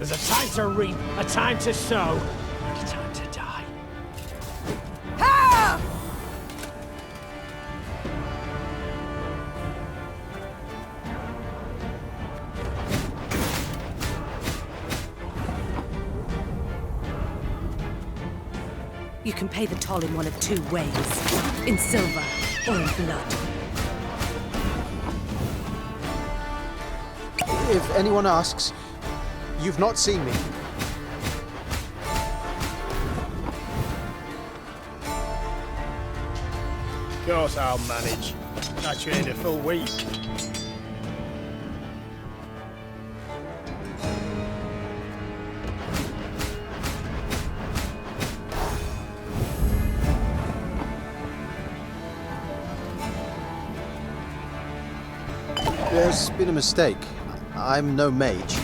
There's a time to reap, a time to sow, and a time to die. Ha! You can pay the toll in one of two ways. In silver or in blood. If anyone asks, you've not seen me. Of course I'll manage. I trained a full week. There's been a mistake. I'm no mage.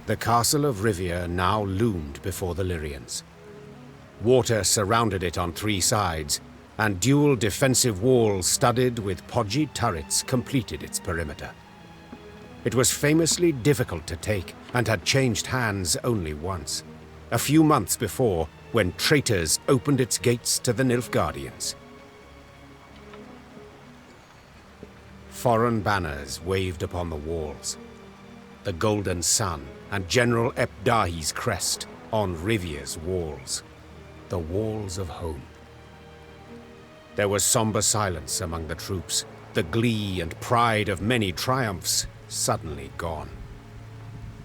The castle of Rivia now loomed before the Lyrians. Water surrounded it on three sides, and dual defensive walls studded with podgy turrets completed its perimeter. It was famously difficult to take, and had changed hands only once, a few months before, when traitors opened its gates to the Nilfgaardians. Foreign banners waved upon the walls. The golden sun and General Epdahi's crest on Rivia's walls, the walls of home. There was somber silence among the troops, the glee and pride of many triumphs suddenly gone.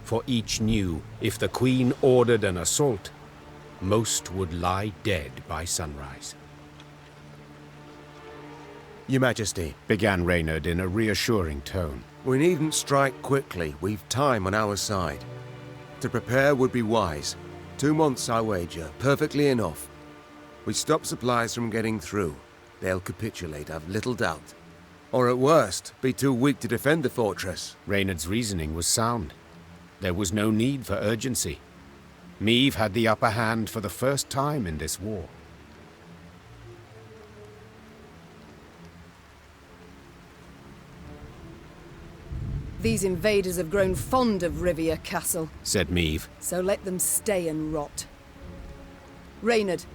For each knew if the Queen ordered an assault, most would lie dead by sunrise. Your Majesty, Began Reynard in a reassuring tone. we needn't strike quickly. We've time on our side. To prepare would be wise. 2 months, I wager. Perfectly enough. We stop supplies from getting through. They'll capitulate, I've little doubt. Or at worst, be too weak to defend the fortress. Reynard's reasoning was sound. There was no need for urgency. Meve had the upper hand for the first time in this war. These invaders have grown fond of Rivia Castle, Said Meve. so let them stay and rot. Reynard,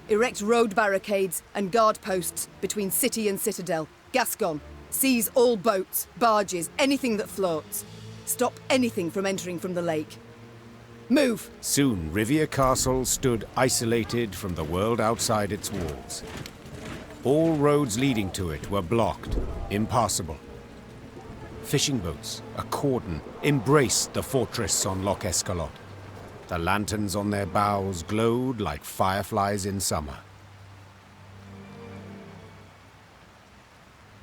erect road barricades and guard posts between city and citadel. Gascon, seize all boats, barges, anything that floats. Stop anything from entering from the lake. Move! Soon Rivia Castle stood isolated from the world outside its walls. All roads leading to it were blocked, impassable. Fishing boats, a cordon, embraced the fortress on Loch Escalot. The lanterns on their bows glowed like fireflies in summer.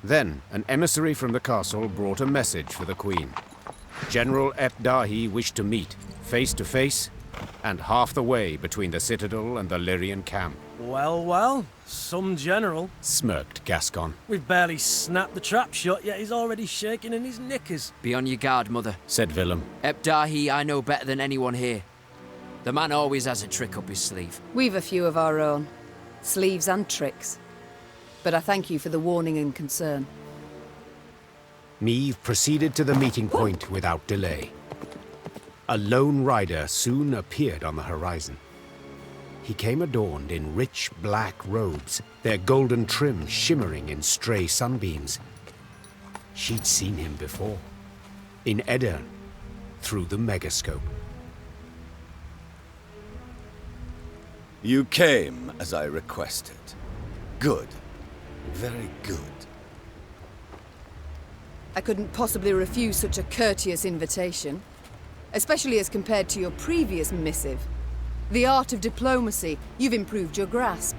Then, an emissary from the castle brought a message for the Queen. General Epdahi wished to meet, face to face, and half the way between the citadel and the Lyrian camp. Well, well, some general. Smirked Gascon. We've barely snapped the trap shut, yet he's already shaking in his knickers. Be on your guard, Mother. Said Willem. Epdahi I know better than anyone here. The man always has a trick up his sleeve. We've a few of our own. Sleeves and tricks. But I thank you for the warning and concern. Meve proceeded to the meeting point without delay. A lone rider soon appeared on the horizon. He came adorned in rich black robes, their golden trim shimmering in stray sunbeams. She'd seen him before, in Edirn, through the megascope. You came as I requested. Good. Very good. I couldn't possibly refuse such a courteous invitation, especially as compared to your previous missive. The art of diplomacy, you've improved your grasp.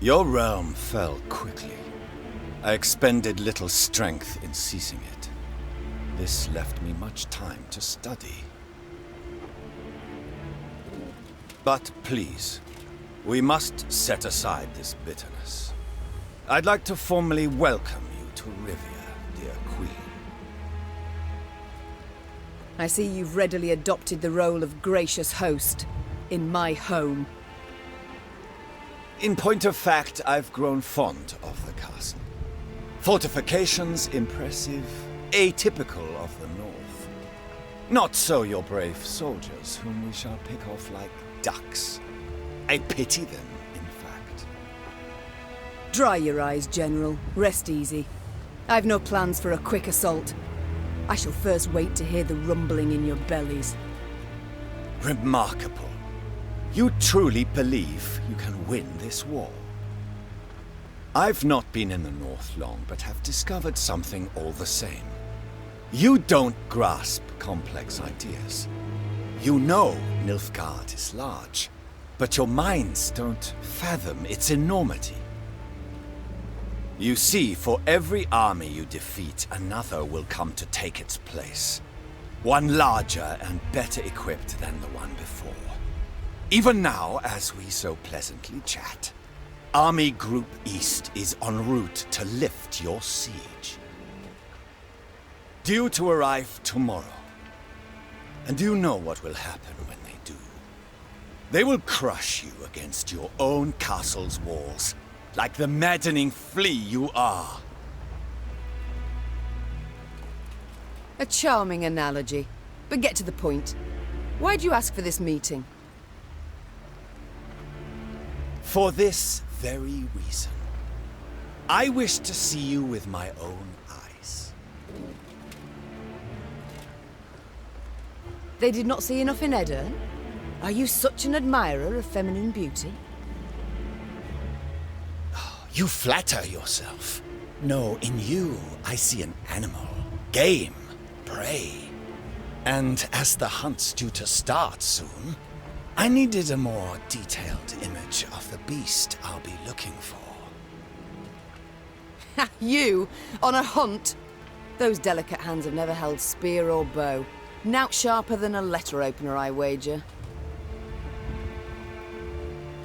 Your realm fell quickly. I expended little strength in seizing it. This left me much time to study. But please, we must set aside this bitterness. I'd like to formally welcome you to Rivia, dear Queen. I see you've readily adopted the role of gracious host in my home. In point of fact, I've grown fond of the castle. Fortifications impressive, atypical of the north. Not so your brave soldiers, whom we shall pick off like ducks. I pity them, in fact. Dry your eyes, General. Rest easy. I've no plans for a quick assault. I shall first wait to hear the rumbling in your bellies. Remarkable. You truly believe you can win this war? I've not been in the north long, but have discovered something all the same. You don't grasp complex ideas. You know Nilfgaard is large, but your minds don't fathom its enormity. You see, for every army you defeat, another will come to take its place. One larger and better equipped than the one before. Even now, as we so pleasantly chat, Army Group East is en route to lift your siege. Due to arrive tomorrow. And do you know what will happen when they do? They will crush you against your own castle's walls, like the maddening flea you are. A charming analogy, but get to the point. Why'd you ask for this meeting? For this very reason. I wish to see you with my own eyes. They did not see enough in Eddern? Are you such an admirer of feminine beauty? You flatter yourself. No, in you, I see an animal. Game. Prey. And as the hunt's due to start soon, I needed a more detailed image of the beast I'll be looking for. You? On a hunt? Those delicate hands have never held spear or bow. Nout sharper than a letter opener, I wager.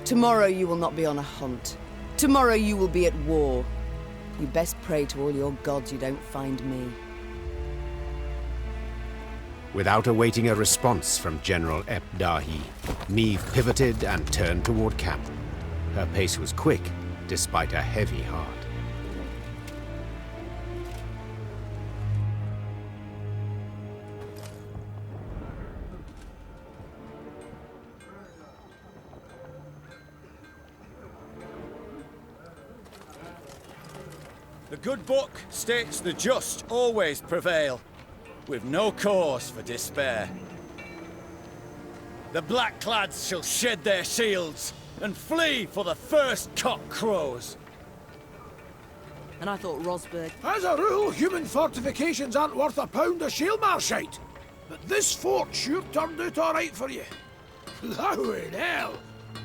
Tomorrow you will not be on a hunt. Tomorrow you will be at war. You best pray to all your gods you don't find me. Without awaiting a response from General Dahi, Meve pivoted and turned toward camp. Her pace was quick, despite a heavy heart. The good book states the just always prevail, with no cause for despair. The black-clads shall shed their shields and flee for the first cock crows. And I thought Rosberg... As a rule, human fortifications aren't worth a pound of shield-marshite. But this fort sure turned out all right for you. Blowing hell!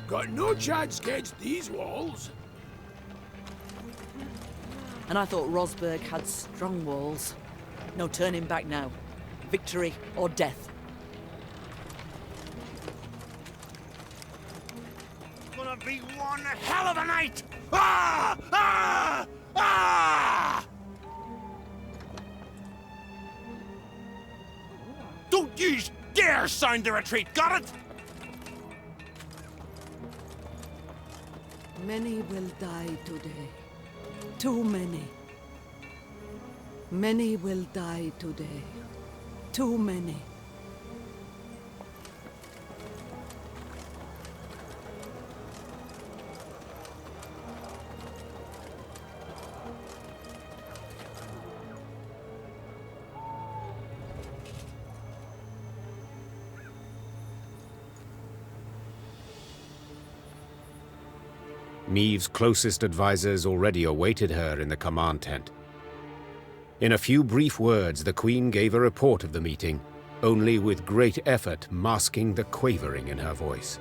Got no chance against these walls. And I thought Rosberg had strong walls. No turning back now. Victory or death. Gonna be one hell of a night! Ah! Ah! Ah! Don't you dare sound the retreat, got it? Many will die today. Too many. Many will die today. Too many. Meve's closest advisors already awaited her in the command tent. In a few brief words, the Queen gave a report of the meeting, only with great effort masking the quavering in her voice.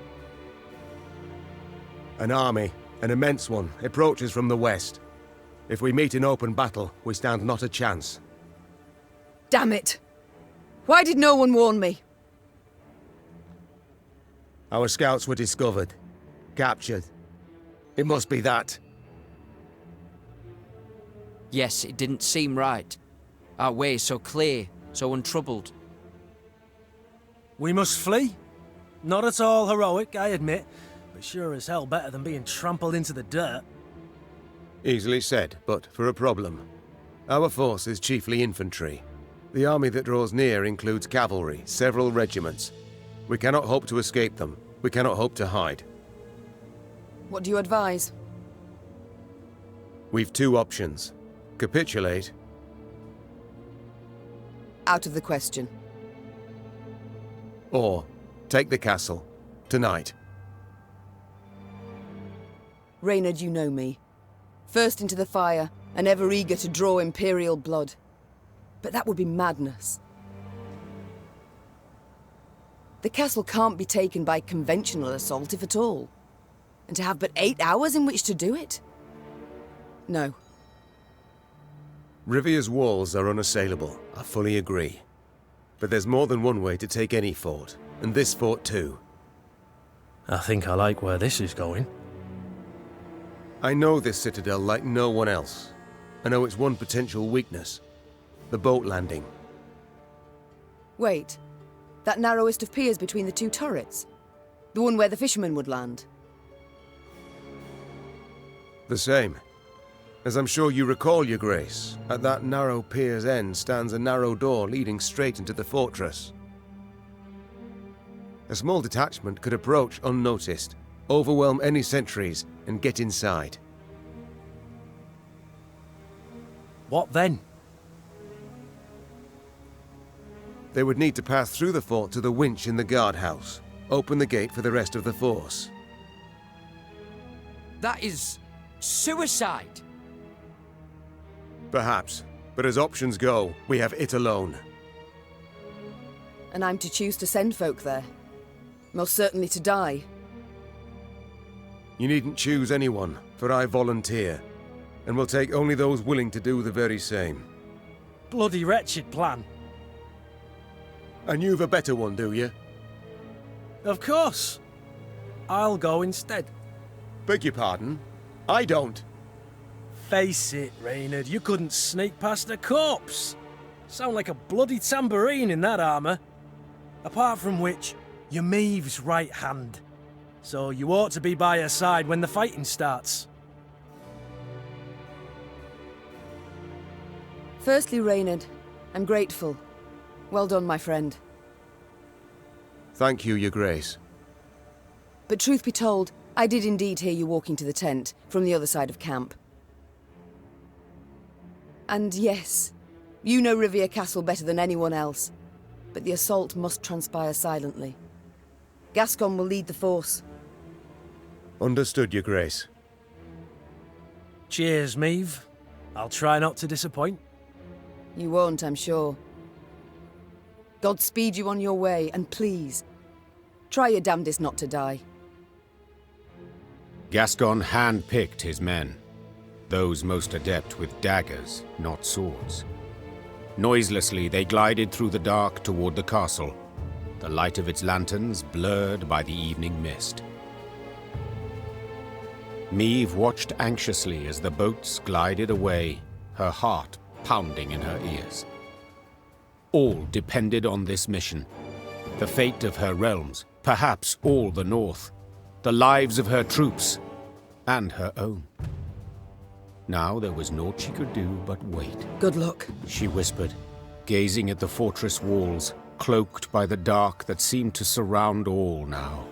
An army, an immense one, approaches from the west. If we meet in open battle, we stand not a chance. Damn it! Why did no one warn me? Our scouts were discovered, captured. It must be that. Yes, it didn't seem right. Our way so clear, so untroubled. We must flee? Not at all heroic, I admit, but sure as hell better than being trampled into the dirt. Easily said, but for a problem. Our force is chiefly infantry. The army that draws near includes cavalry, several regiments. We cannot hope to escape them. We cannot hope to hide. What do you advise? We've two options. Capitulate. Out of the question. Or take the castle. Tonight. Reynard, you know me. First into the fire, and ever eager to draw Imperial blood. But that would be madness. The castle can't be taken by conventional assault, if at all. And to have but 8 hours in which to do it? No. Rivia's walls are unassailable, I fully agree. But there's more than one way to take any fort, and this fort too. I think I like where this is going. I know this citadel like no one else. I know its one potential weakness. The boat landing. Wait. That narrowest of piers between the two turrets? The one where the fishermen would land? The same. As I'm sure you recall, Your Grace, at that narrow pier's end stands a narrow door leading straight into the fortress. A small detachment could approach unnoticed, overwhelm any sentries, and get inside. What then? They would need to pass through the fort to the winch in the guardhouse, open the gate for the rest of the force. That is suicide. Perhaps, but as options go, we have it alone. And I'm to choose to send folk there? Most certainly to die. You needn't choose anyone, for I volunteer, and will take only those willing to do the very same. Bloody wretched plan. And you've a better one, do you? Of course. I'll go instead. Beg your pardon? I don't. Face it, Reynard, you couldn't sneak past a corpse. Sound like a bloody tambourine in that armour. Apart from which, you're Meve's right hand. So you ought to be by her side when the fighting starts. Firstly, Reynard, I'm grateful. Well done, my friend. Thank you, Your Grace. But truth be told, I did indeed hear you walking to the tent from the other side of camp. And yes, you know Rivia Castle better than anyone else, but the assault must transpire silently. Gascon will lead the force. Understood, Your Grace. Cheers, Meve. I'll try not to disappoint. You won't, I'm sure. God speed you on your way, and please, try your damnedest not to die. Gascon hand-picked his men, those most adept with daggers, not swords. Noiselessly, they glided through the dark toward the castle, the light of its lanterns blurred by the evening mist. Meve watched anxiously as the boats glided away, her heart pounding in her ears. All depended on this mission. The fate of her realms, perhaps all the North, the lives of her troops, and her own. Now there was naught she could do but wait. Good luck, she whispered, gazing at the fortress walls, cloaked by the dark that seemed to surround all now.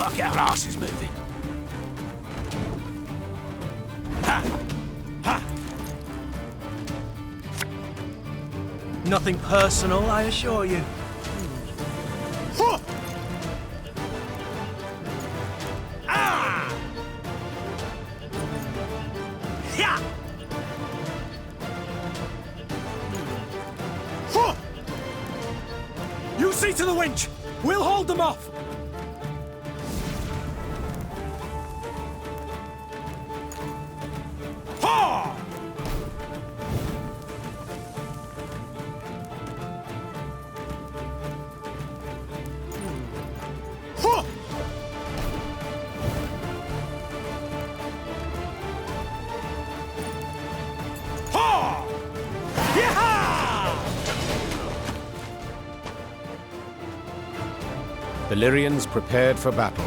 Fuck, our arse is moving. Ha! Ha! Nothing personal, I assure you. Huh! Ah! Yeah! Huh! You see to the winch! We'll hold them off! Ha! Huh! Ha! Yeah! The Lyrians prepared for battle,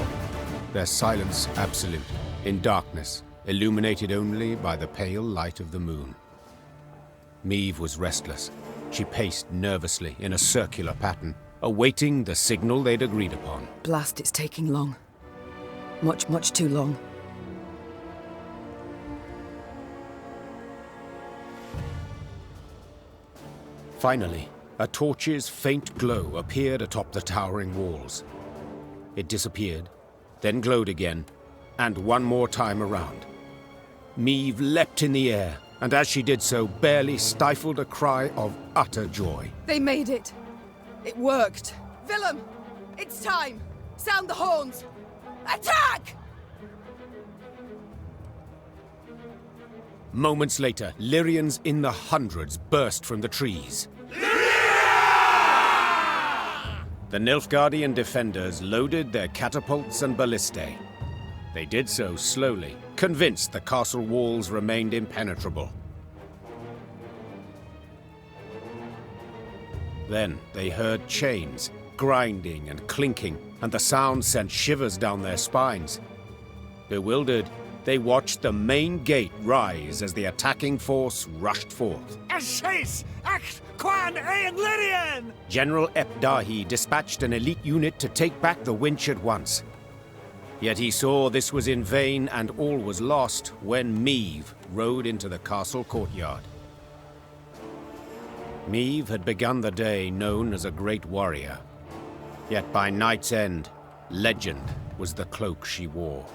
their silence absolute, in darkness, illuminated only by the pale light of the moon. Meve was restless. She paced nervously in a circular pattern, awaiting the signal they'd agreed upon. Blast, it's taking long. Much, much too long. Finally, a torch's faint glow appeared atop the towering walls. It disappeared, then glowed again, and one more time around. Meve leapt in the air, and as she did so, barely stifled a cry of utter joy. They made it. It worked. Willem, it's time. Sound the horns. Attack! Moments later, Lyrians in the hundreds burst from the trees. The Nilfgaardian defenders loaded their catapults and ballistae. They did so slowly, convinced the castle walls remained impenetrable. Then they heard chains, grinding and clinking, and the sound sent shivers down their spines. Bewildered, they watched the main gate rise as the attacking force rushed forth. General Epdahi dispatched an elite unit to take back the winch at once. Yet he saw this was in vain and all was lost when Meve rode into the castle courtyard. Meve had begun the day known as a great warrior. Yet by night's end, legend was the cloak she wore.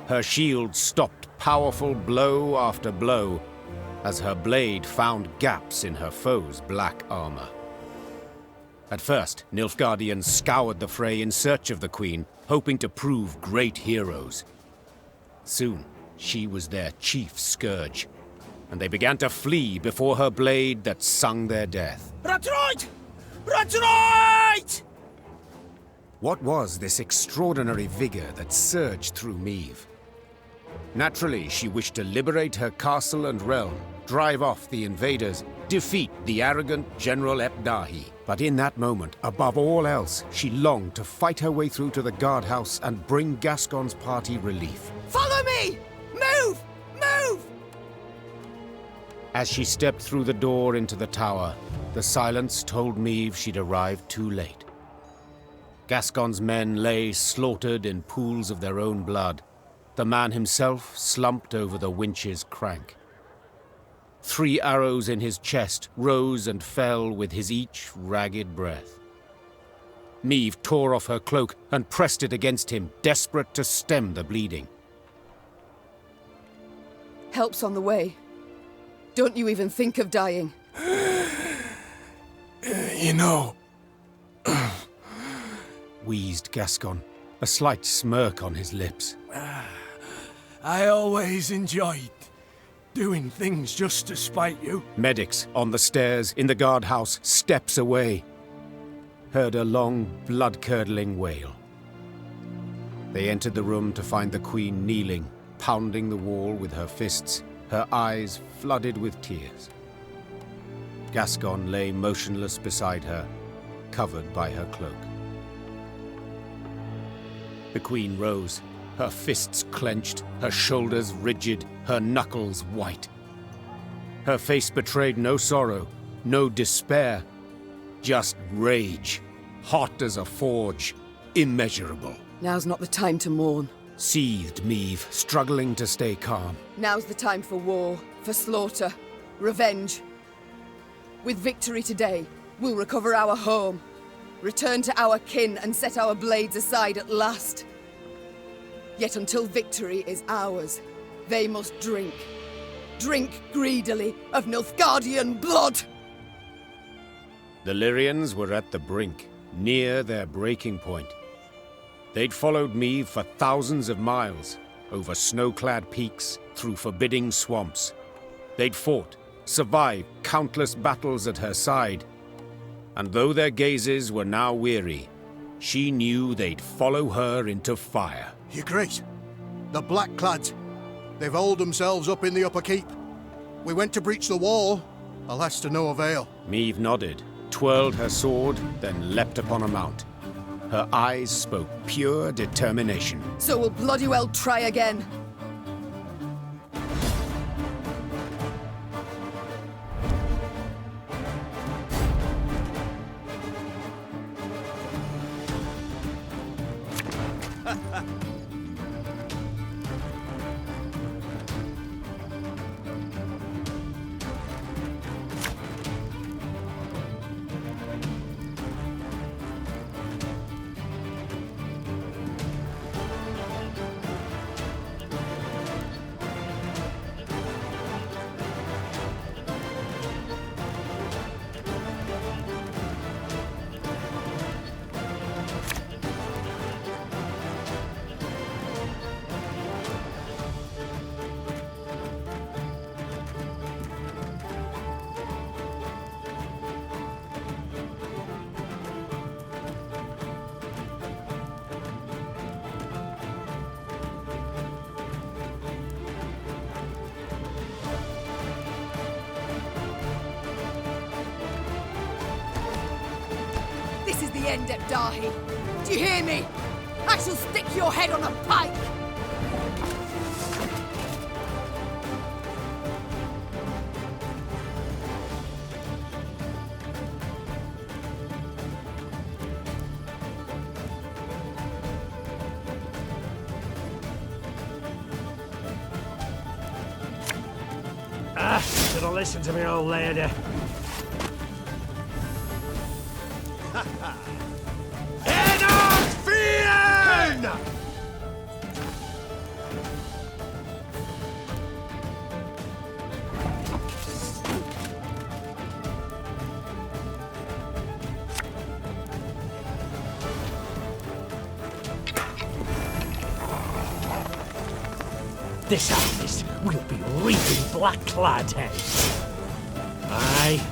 Her shield stopped powerful blow after blow as her blade found gaps in her foe's black armor. At first, Nilfgaardians scoured the fray in search of the Queen, hoping to prove great heroes. Soon, she was their chief scourge, and they began to flee before her blade that sung their death. Retreat! Retreat! What was this extraordinary vigor that surged through Meve? Naturally, she wished to liberate her castle and realm, drive off the invaders, defeat the arrogant General Epdahi. But in that moment, above all else, she longed to fight her way through to the guardhouse and bring Gascon's party relief. Follow me! Move! Move! As she stepped through the door into the tower, the silence told Meve she'd arrived too late. Gascon's men lay slaughtered in pools of their own blood. The man himself slumped over the winch's crank. 3 arrows in his chest rose and fell with his each ragged breath. Meve tore off her cloak and pressed it against him, desperate to stem the bleeding. Help's on the way. Don't you even think of dying. You know... wheezed Gascon, a slight smirk on his lips. I always enjoyed doing things just to spite you. Medics on the stairs in the guardhouse, steps away, heard a long, blood-curdling wail. They entered the room to find the Queen kneeling, pounding the wall with her fists, her eyes flooded with tears. Gascon lay motionless beside her, covered by her cloak. The Queen rose, her fists clenched, her shoulders rigid, her knuckles white. Her face betrayed no sorrow, no despair, just rage, hot as a forge, immeasurable. Now's not the time to mourn. Seethed Meve, struggling to stay calm. Now's the time for war, for slaughter, revenge. With victory today, we'll recover our home, return to our kin and set our blades aside at last. Yet until victory is ours, they must drink. Drink greedily of Nilfgaardian blood! The Lyrians were at the brink, near their breaking point. They'd followed Meve for thousands of miles, over snow-clad peaks, through forbidding swamps. They'd fought, survived countless battles at her side. And though their gazes were now weary, she knew they'd follow her into fire. You're great. The Blackclads. They've holed themselves up in the upper keep. We went to breach the wall, alas to no avail. Meve nodded, twirled her sword, then leapt upon a mount. Her eyes spoke pure determination. So we'll bloody well try again. This is the end, Ebdahi. Do you hear me? I shall stick your head on a pike! Should have listened to me, old lady. This harvest will be reaping black-clad heads. Aye.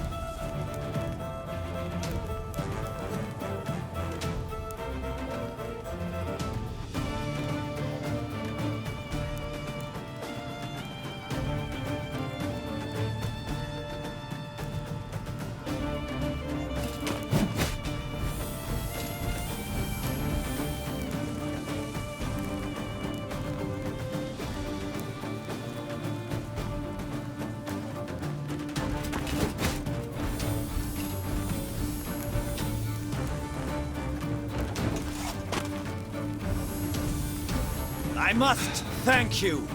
I must thank you.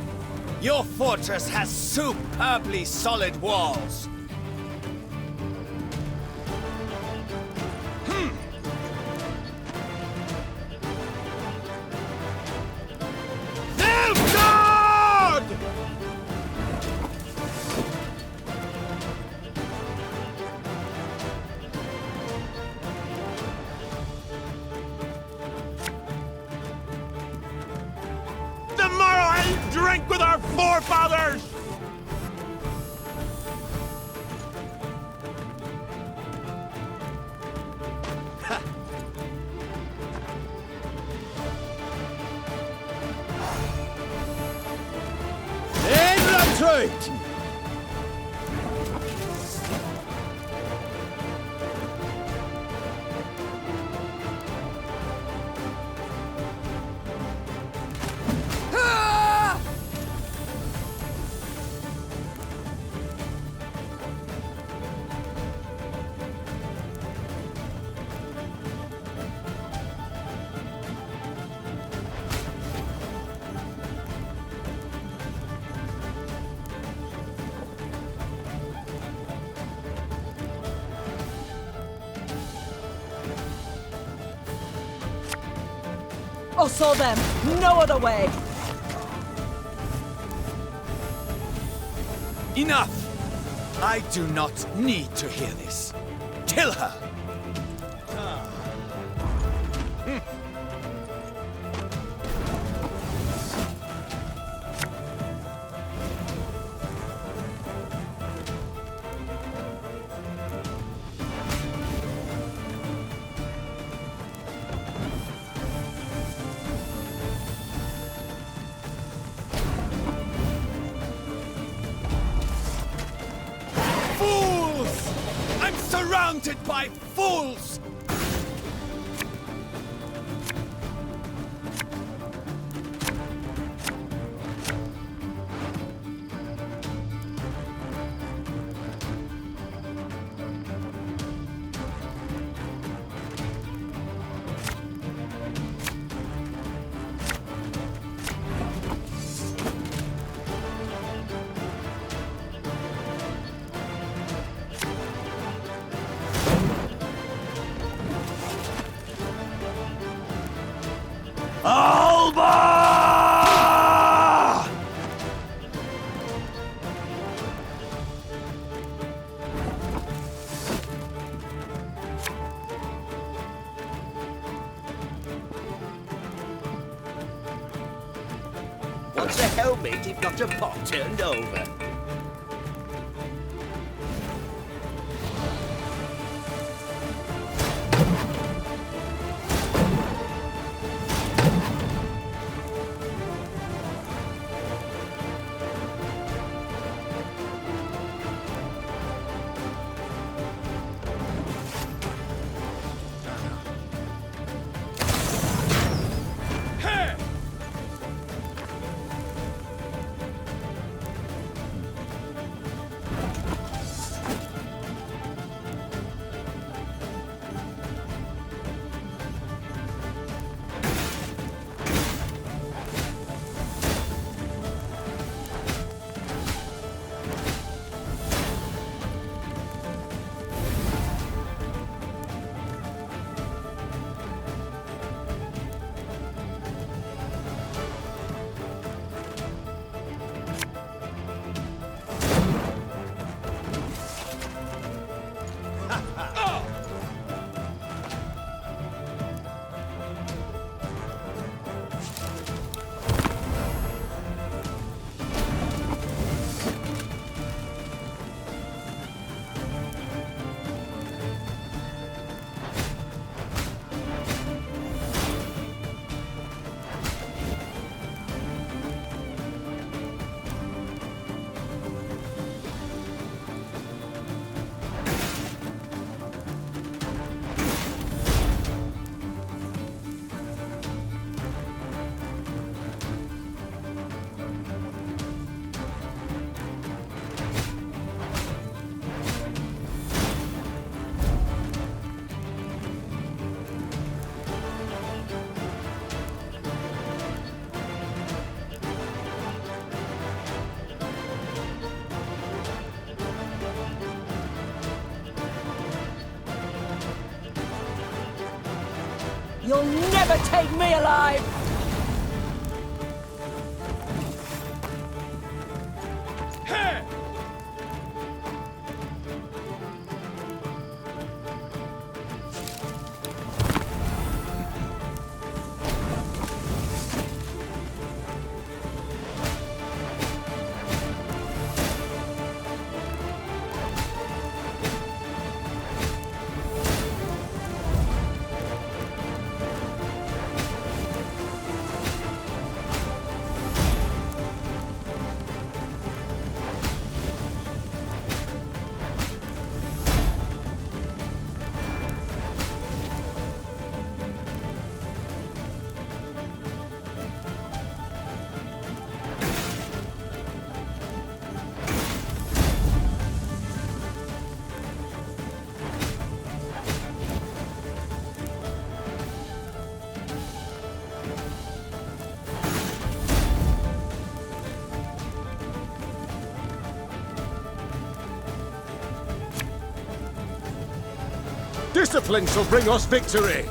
Your fortress has superbly solid walls. Drink with our forefathers! In retreat! Us or them, no other way! Enough! I do not need to hear this. Kill her! Fools! I'm surrounded by fools! Alba! What's a helmet if not a pot turned over? You'll never take me alive! Discipline shall bring us victory!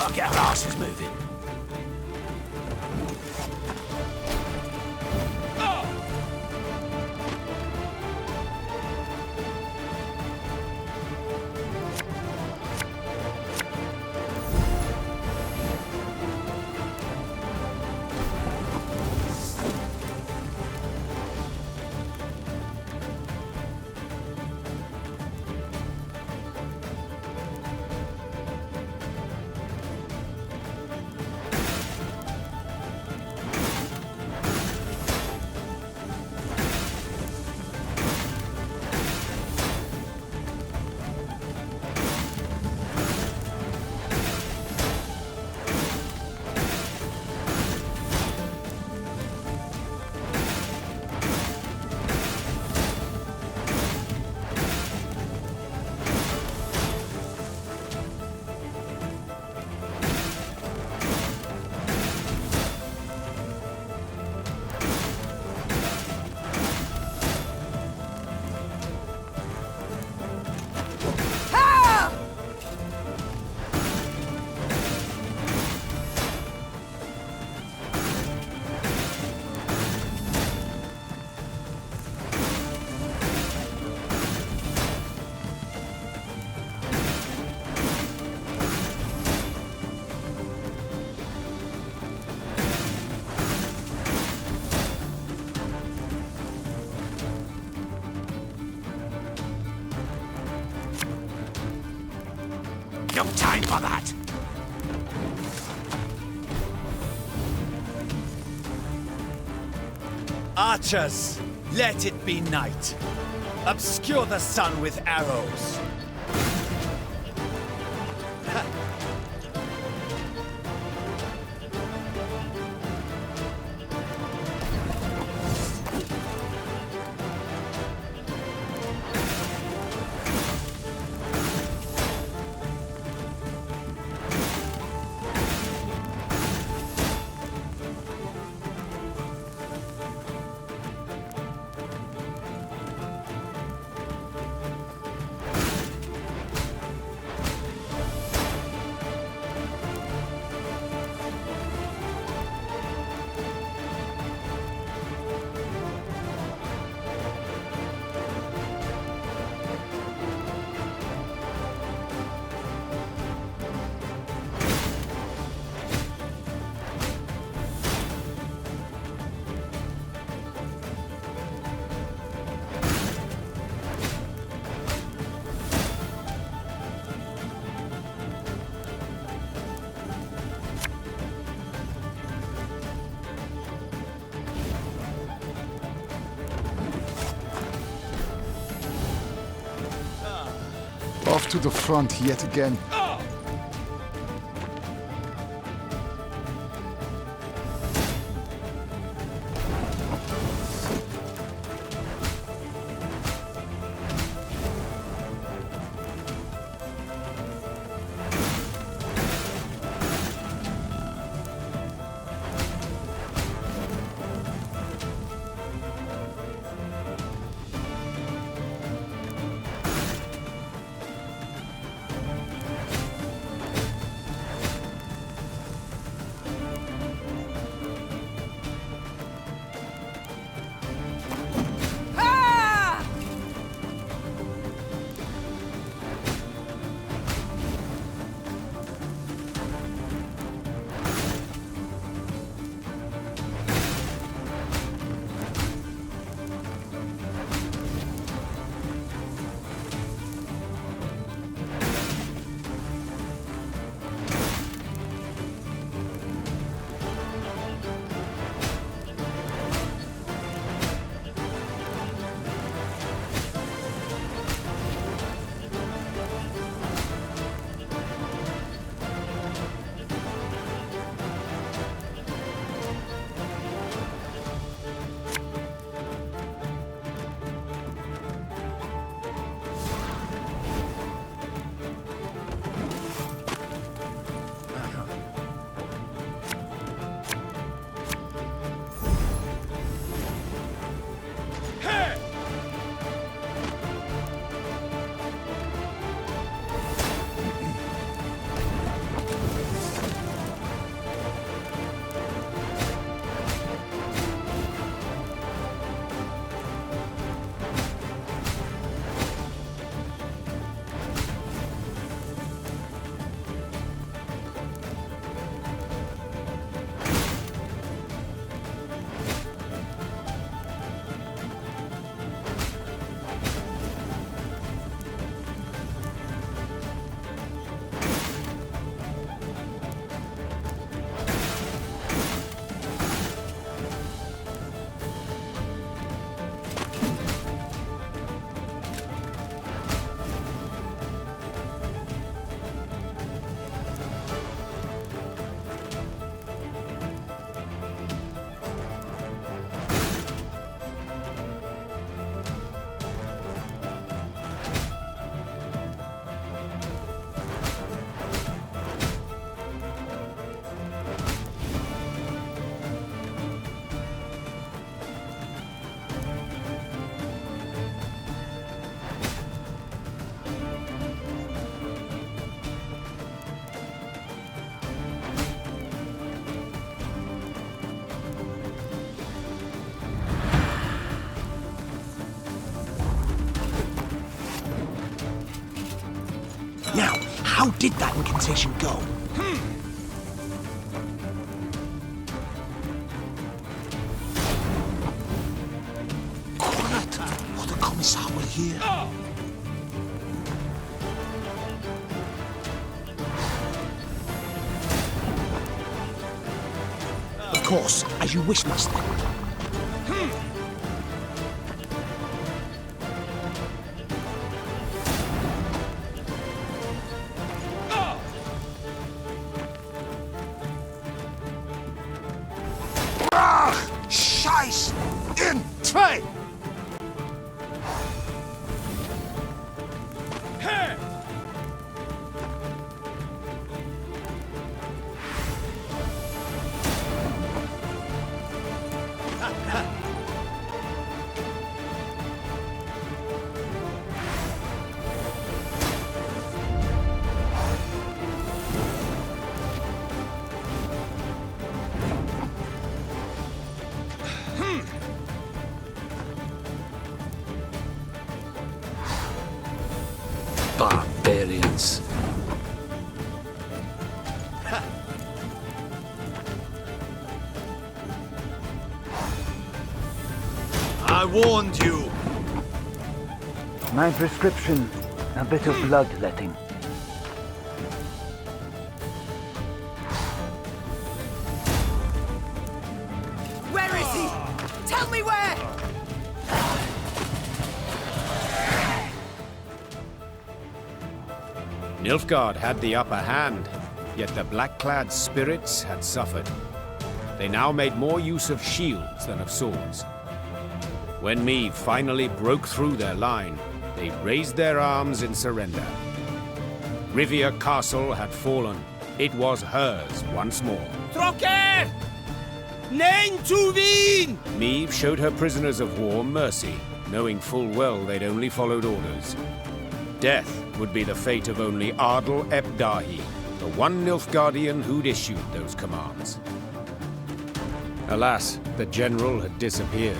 Gotta get our asses moving. No time for that! Archers, let it be night. Obscure the sun with arrows. Off to the front yet again. How did that incantation go? Quiet, or the Commissar will hear. Of course, as you wish, Master. Scheiß! In zwei! Barbarians. I warned you. My prescription, a bit of bloodletting. Where is he? Tell me where! Nilfgaard had the upper hand, yet the black-clad spirits had suffered. They now made more use of shields than of swords. When Meve finally broke through their line, they raised their arms in surrender. Rivia Castle had fallen. It was hers once more. Trocker! Nein zu Wien! Meve showed her prisoners of war mercy, knowing full well they'd only followed orders. Death would be the fate of only Ardal ep Dahi, the one Nilfgaardian who'd issued those commands. Alas, the general had disappeared.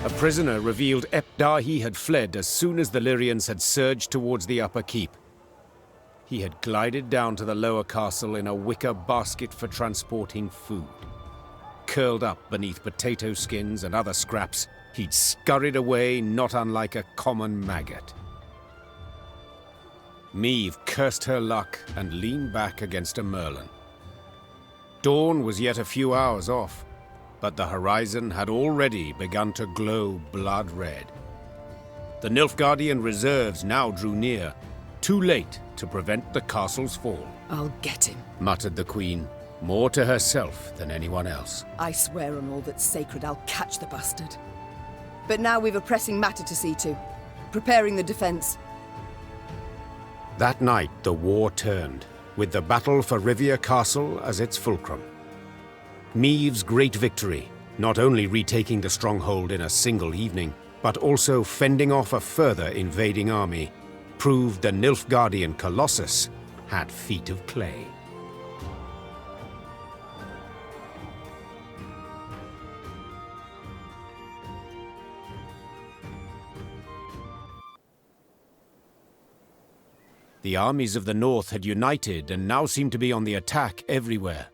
A prisoner revealed ep Dahi had fled as soon as the Lyrians had surged towards the upper keep. He had glided down to the lower castle in a wicker basket for transporting food. Curled up beneath potato skins and other scraps, he'd scurried away not unlike a common maggot. Meve cursed her luck and leaned back against a merlin. Dawn was yet a few hours off, but the horizon had already begun to glow blood red. The Nilfgaardian reserves now drew near, too late to prevent the castle's fall. I'll get him, muttered the queen, more to herself than anyone else. I swear on all that's sacred I'll catch the bastard. But now we've a pressing matter to see to. Preparing the defense. That night the war turned, with the battle for Rivia Castle as its fulcrum. Meve's great victory, not only retaking the stronghold in a single evening, but also fending off a further invading army, proved the Nilfgaardian Colossus had feet of clay. The armies of the north had united and now seemed to be on the attack everywhere.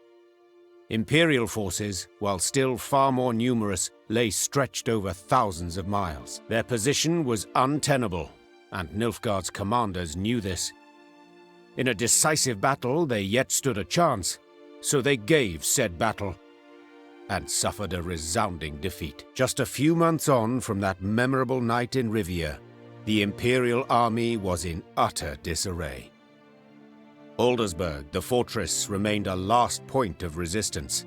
Imperial forces, while still far more numerous, lay stretched over thousands of miles. Their position was untenable, and Nilfgaard's commanders knew this. In a decisive battle, they yet stood a chance, so they gave said battle, and suffered a resounding defeat. Just a few months on from that memorable night in Rivia, the Imperial army was in utter disarray. Aldersburg, the fortress, remained a last point of resistance.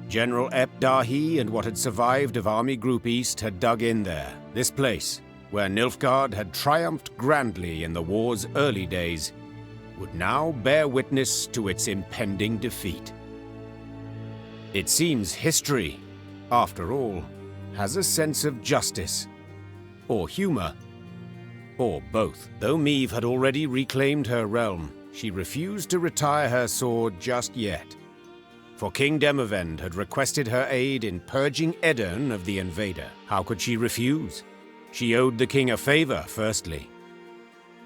General ep Dahi and what had survived of Army Group East had dug in there. This place, where Nilfgaard had triumphed grandly in the war's early days, would now bear witness to its impending defeat. It seems history, after all, has a sense of justice, or humor, or both. Though Meve had already reclaimed her realm, she refused to retire her sword just yet. For King Demavend had requested her aid in purging Edirn of the invader. How could she refuse? She owed the king a favor, firstly.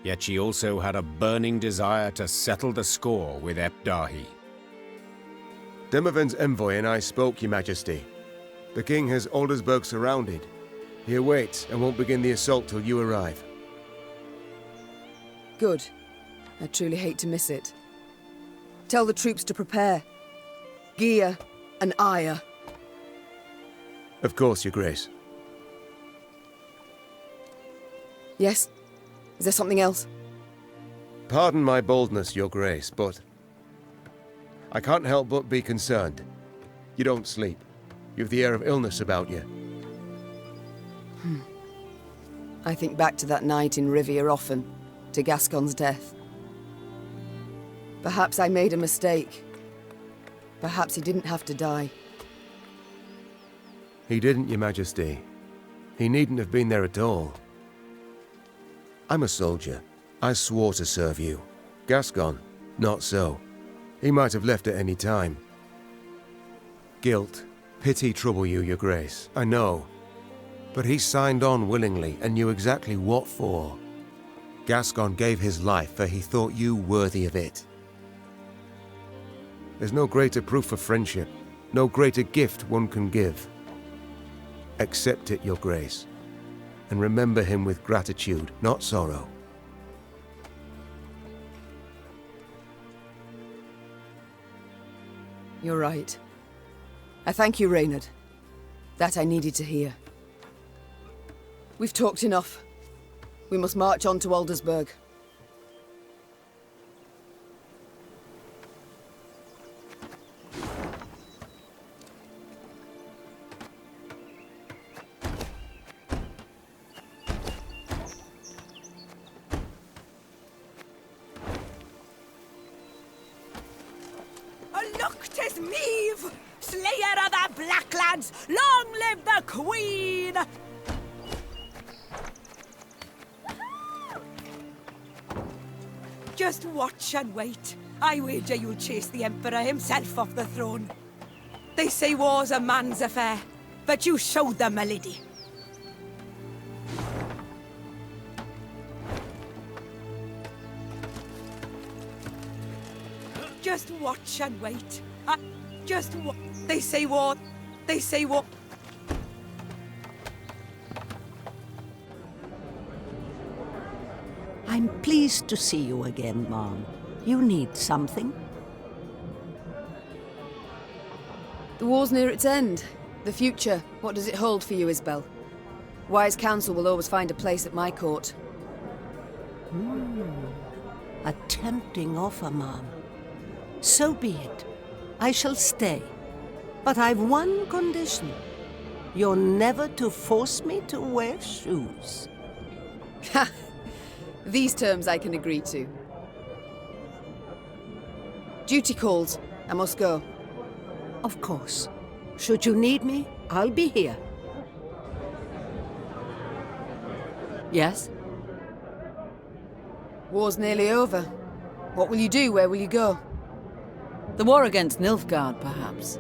Yet she also had a burning desire to settle the score with Epdahi. Demoven's envoy and I spoke, Your Majesty. The king has Aldersburg surrounded. He awaits and won't begin the assault till you arrive. Good. I truly hate to miss it. Tell the troops to prepare. Gear and ire. Of course, Your Grace. Yes? Is there something else? Pardon my boldness, Your Grace, but I can't help but be concerned. You don't sleep. You've the air of illness about you. I think back to that night in Rivia often, to Gascon's death. Perhaps I made a mistake. Perhaps he didn't have to die. He didn't, Your Majesty. He needn't have been there at all. I'm a soldier. I swore to serve you. Gascon, not so. He might have left at any time. Guilt, pity trouble you, Your Grace, I know. But he signed on willingly and knew exactly what for. Gascon gave his life for he thought you worthy of it. There's no greater proof of friendship, no greater gift one can give. Accept it, Your Grace, and remember him with gratitude, not sorrow. You're right. I thank you, Reynard. That I needed to hear. We've talked enough. We must march on to Aldersburg. Look, 'tis Meve, slayer of the Blacklands! Long live the Queen! Just watch and wait. I wager you'll chase the Emperor himself off the throne. They say war's a man's affair, but you showed them a lady. Just watch and wait. They say war. They say war. I'm pleased to see you again, Mom. You need something? The war's near its end. The future, what does it hold for you, Isbel? Wise counsel will always find a place at my court. A tempting offer, Mom. So be it. I shall stay. But I've one condition. You're never to force me to wear shoes. Ha! These terms I can agree to. Duty calls. I must go. Of course. Should you need me, I'll be here. Yes? War's nearly over. What will you do? Where will you go? The war against Nilfgaard, perhaps.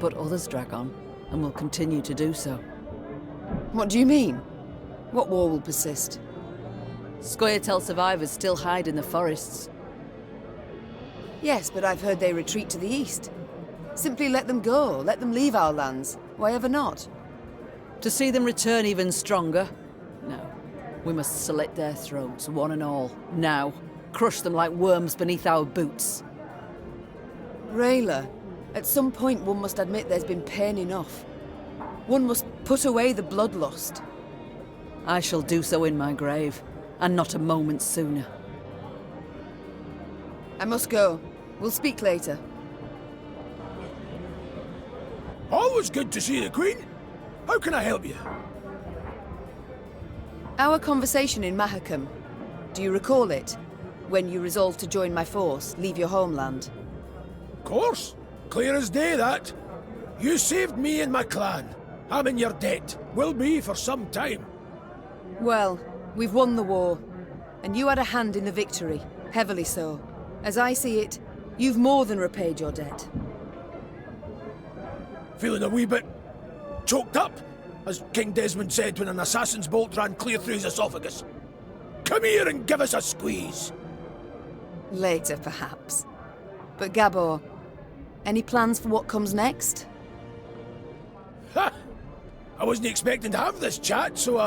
But others drag on, and will continue to do so. What do you mean? What war will persist? Scoia'tael survivors still hide in the forests. Yes, but I've heard they retreat to the east. Simply let them go. Let them leave our lands. Why ever not? To see them return even stronger? No. We must slit their throats, one and all. Now. Crush them like worms beneath our boots. Rayla, at some point one must admit there's been pain enough. One must put away the bloodlust. I shall do so in my grave, and not a moment sooner. I must go. We'll speak later. Always good to see the Queen. How can I help you? Our conversation in Mahakam. Do you recall it? When you resolved to join my force, leave your homeland? Of course. Clear as day, that. You saved me and my clan. I'm in your debt. Will be for some time. Well, we've won the war. And you had a hand in the victory. Heavily so. As I see it, you've more than repaid your debt. Feeling a wee bit choked up, as King Desmond said when an assassin's bolt ran clear through his esophagus. Come here and give us a squeeze. Later, perhaps. But Gabor, any plans for what comes next? Ha! I wasn't expecting to have this chat, so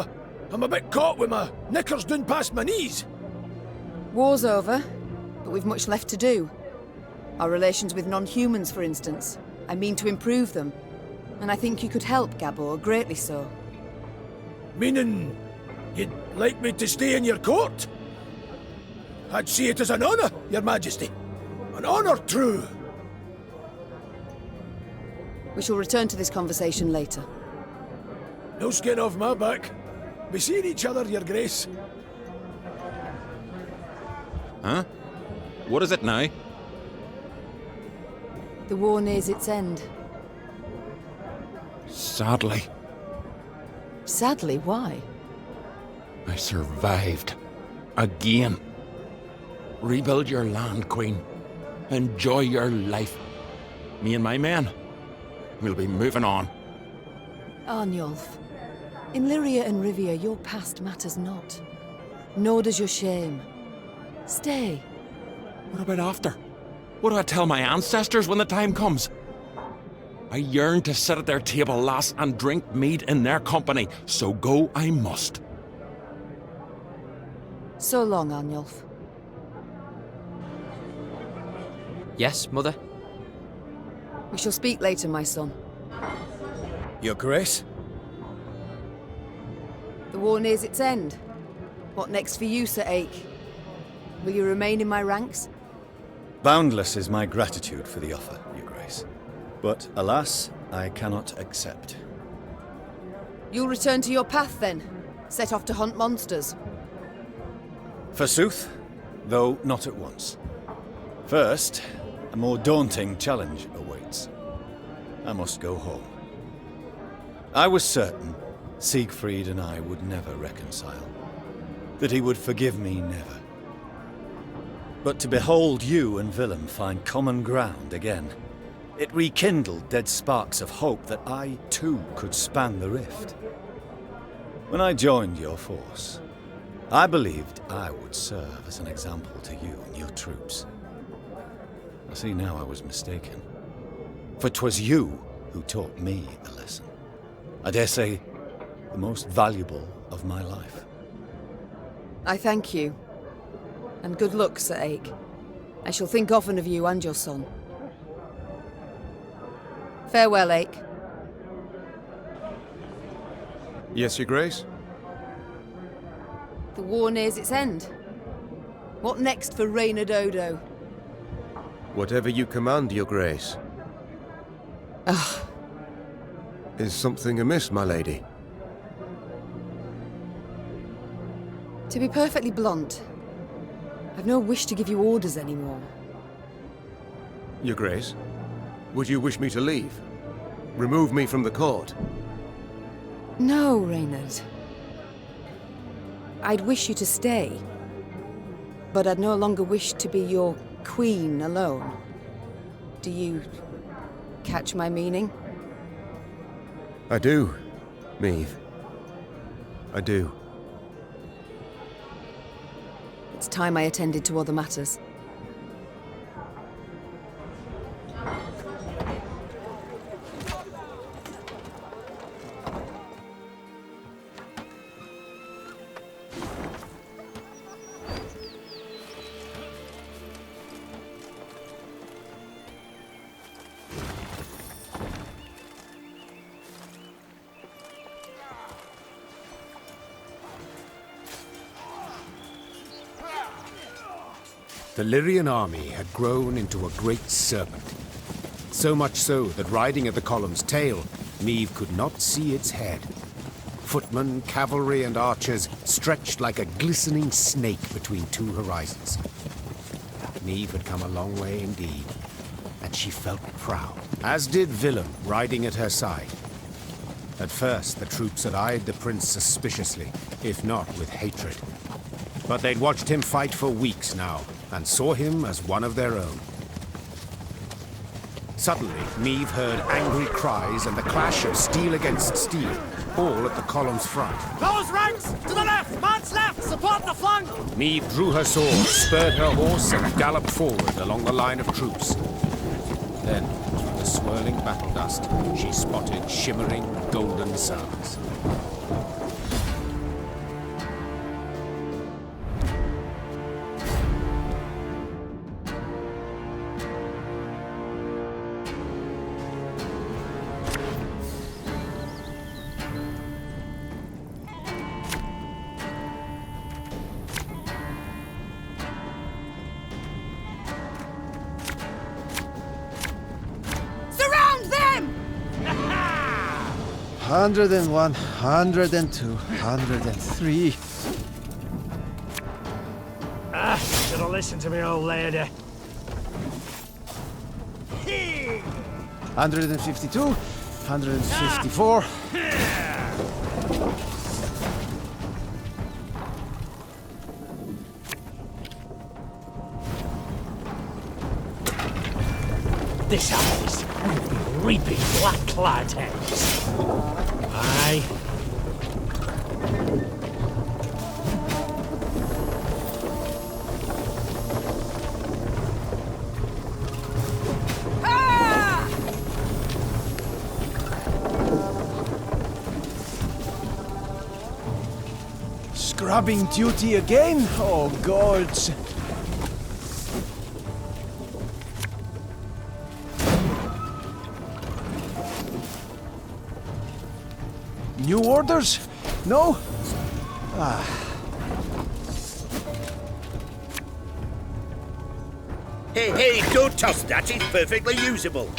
I'm a bit caught with my knickers down past my knees. War's over, but we've much left to do. Our relations with non-humans, for instance. I mean to improve them. And I think you could help, Gabor, greatly so. Meaning, you'd like me to stay in your court? I'd see it as an honour, your majesty. An honour true. We shall return to this conversation later. No skin off my back. We seen each other, your grace. Huh? What is it now? The war nears its end. Sadly, Sadly, why? I survived. Again. Rebuild your land, Queen. Enjoy your life. Me and my men, we'll be moving on. Arnulf, in Lyria and Rivia, your past matters not. Nor does your shame. Stay. What about after? What do I tell my ancestors when the time comes? I yearn to sit at their table, lass, and drink mead in their company, so go I must. So long, Arnulf. Yes, Mother? We shall speak later, my son. Your Grace? The war nears its end. What next for you, Sir Ake? Will you remain in my ranks? Boundless is my gratitude for the offer, Your Grace. But alas, I cannot accept. You'll return to your path then? Set off to hunt monsters? Forsooth, though not at once. First, a more daunting challenge awaits. I must go home. I was certain Siegfried and I would never reconcile. That he would forgive me never. But to behold you and Willem find common ground again, it rekindled dead sparks of hope that I, too, could span the rift. When I joined your force, I believed I would serve as an example to you and your troops. I see now I was mistaken. For 'twas you who taught me a lesson. I dare say, the most valuable of my life. I thank you. And good luck, Sir Ake. I shall think often of you and your son. Farewell, Ake. Yes, Your Grace? The war nears its end. What next for Reynard Odo? Whatever you command, Your Grace. Ugh. Is something amiss, my lady? To be perfectly blunt, I've no wish to give you orders anymore. Your Grace, would you wish me to leave? Remove me from the court? No, Reynard. I'd wish you to stay. But I'd no longer wish to be your queen alone. Do you catch my meaning? I do, Meve. I do. It's time I attended to other matters. The Lyrian army had grown into a great serpent. So much so that riding at the column's tail, Meve could not see its head. Footmen, cavalry, and archers stretched like a glistening snake between two horizons. Meve had come a long way indeed, and she felt proud, as did Willem riding at her side. At first, the troops had eyed the prince suspiciously, if not with hatred. But they'd watched him fight for weeks now, and saw him as one of their own. Suddenly, Meve heard angry cries and the clash of steel against steel. all at the column's front. Close ranks! To the left! Man's left! Support the flank! Meve drew her sword, spurred her horse, and galloped forward along the line of troops. Then, through the swirling battle dust, she spotted shimmering golden suns. Surround them! 101, 102, 103. Should have listened to me, old lady. 152, 154. This house will be reaping black-clad heads. Aye. Scrubbing duty again? Oh, gods. New orders? No? Hey, don't toss that. It's perfectly usable.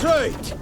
Right.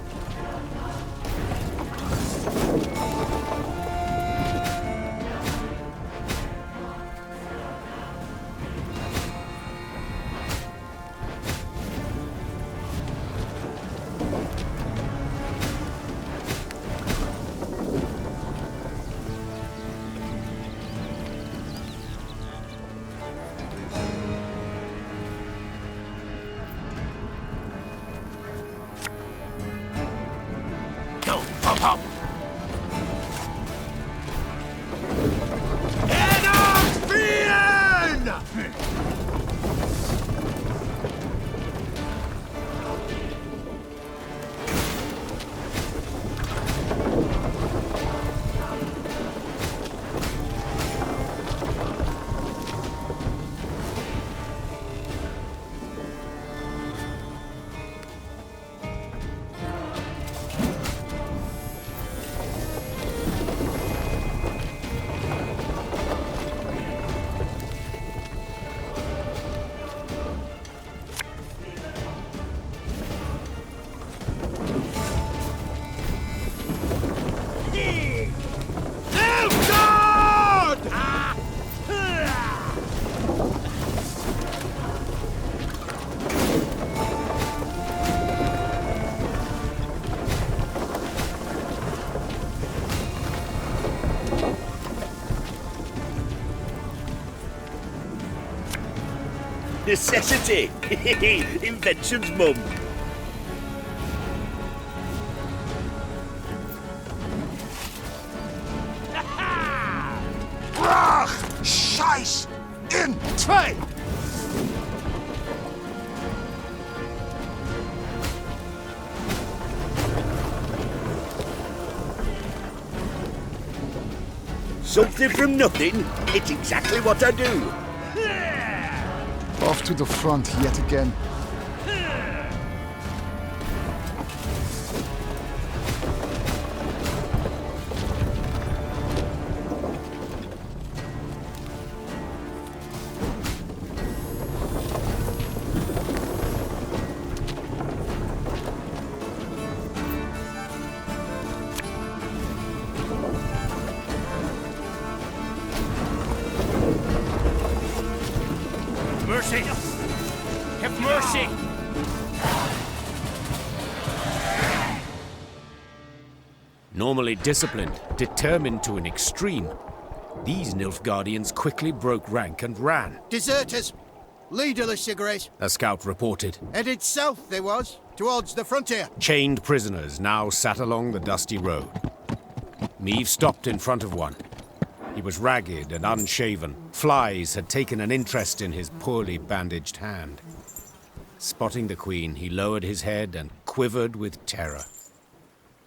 Necessity! Invention's mum. Brach! Scheiß! In! Zwei! Something from nothing. It's exactly what I do. Off to the front yet again. Mercy! Have mercy! Normally disciplined, determined to an extreme, these Nilfgaardians quickly broke rank and ran. Deserters! Leaderless, Your Grace. A scout reported. Headed south, they was, towards the frontier. Chained prisoners now sat along the dusty road. Meve stopped in front of one. He was ragged and unshaven. Flies had taken an interest in his poorly bandaged hand. Spotting the Queen, he lowered his head and quivered with terror.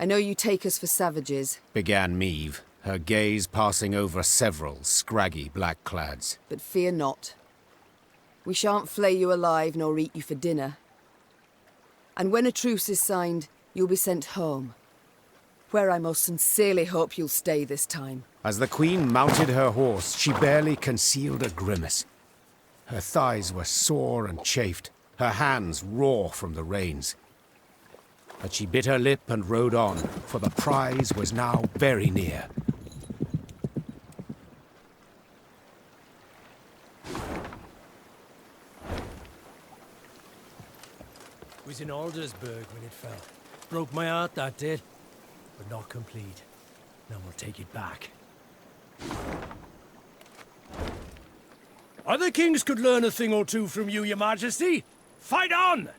I know you take us for savages, Began Meve, her gaze passing over several scraggy black-clads. but fear not. We shan't flay you alive nor eat you for dinner. And when a truce is signed, you'll be sent home, where I most sincerely hope you'll stay this time. As the Queen mounted her horse, she barely concealed a grimace. Her thighs were sore and chafed, her hands raw from the reins. But she bit her lip and rode on, for the prize was now very near. Was in Aldersburg when it fell. Broke my heart, that did. But not complete. Now we'll take it back. Other kings could learn a thing or two from you, Your Majesty. Fight on!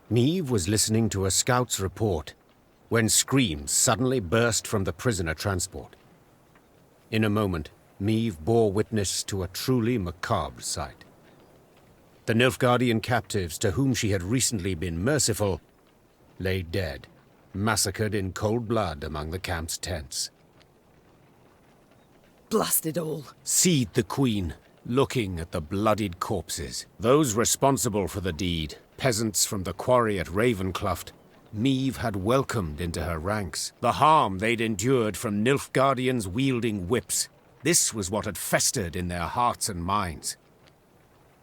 Meve was listening to a scout's report when screams suddenly burst from the prisoner transport. In a moment, Meve bore witness to a truly macabre sight. The Nilfgaardian captives to whom she had recently been merciful lay dead, massacred in cold blood among the camp's tents. Blast it all. Seethed the Queen, looking at the bloodied corpses. Those responsible for the deed, peasants from the quarry at Ravencloft, Meve had welcomed into her ranks. The harm they'd endured from Nilfgaardians wielding whips. This was what had festered in their hearts and minds.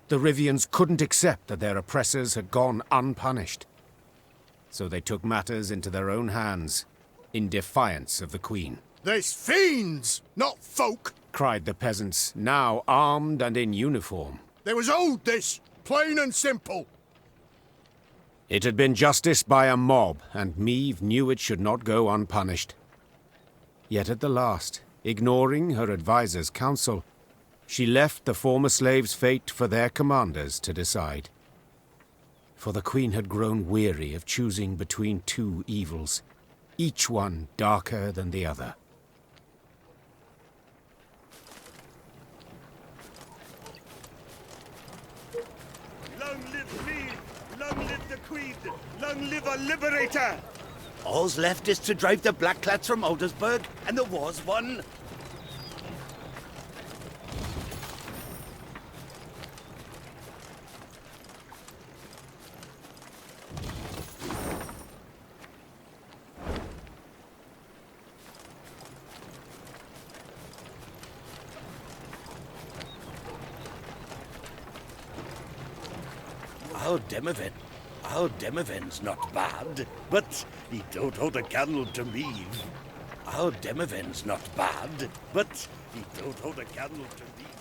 The Rivians couldn't accept that their oppressors had gone unpunished. So they took matters into their own hands, in defiance of the Queen. There's fiends, not folk! Cried the peasants, now armed and in uniform. They was owed this, plain and simple. It had been justice by a mob, and Meve knew it should not go unpunished. Yet at the last, ignoring her advisor's counsel, she left the former slaves' fate for their commanders to decide. For the Queen had grown weary of choosing between two evils, each one darker than the other. Long live me! Long live the Queen! Long live our liberator! All's left is to drive the Blackclads from Aldersburg, and the war's won. Our Demoven's not bad, but he don't hold a candle to Meve. Our Demoven's not bad, but he don't hold a candle to Meve.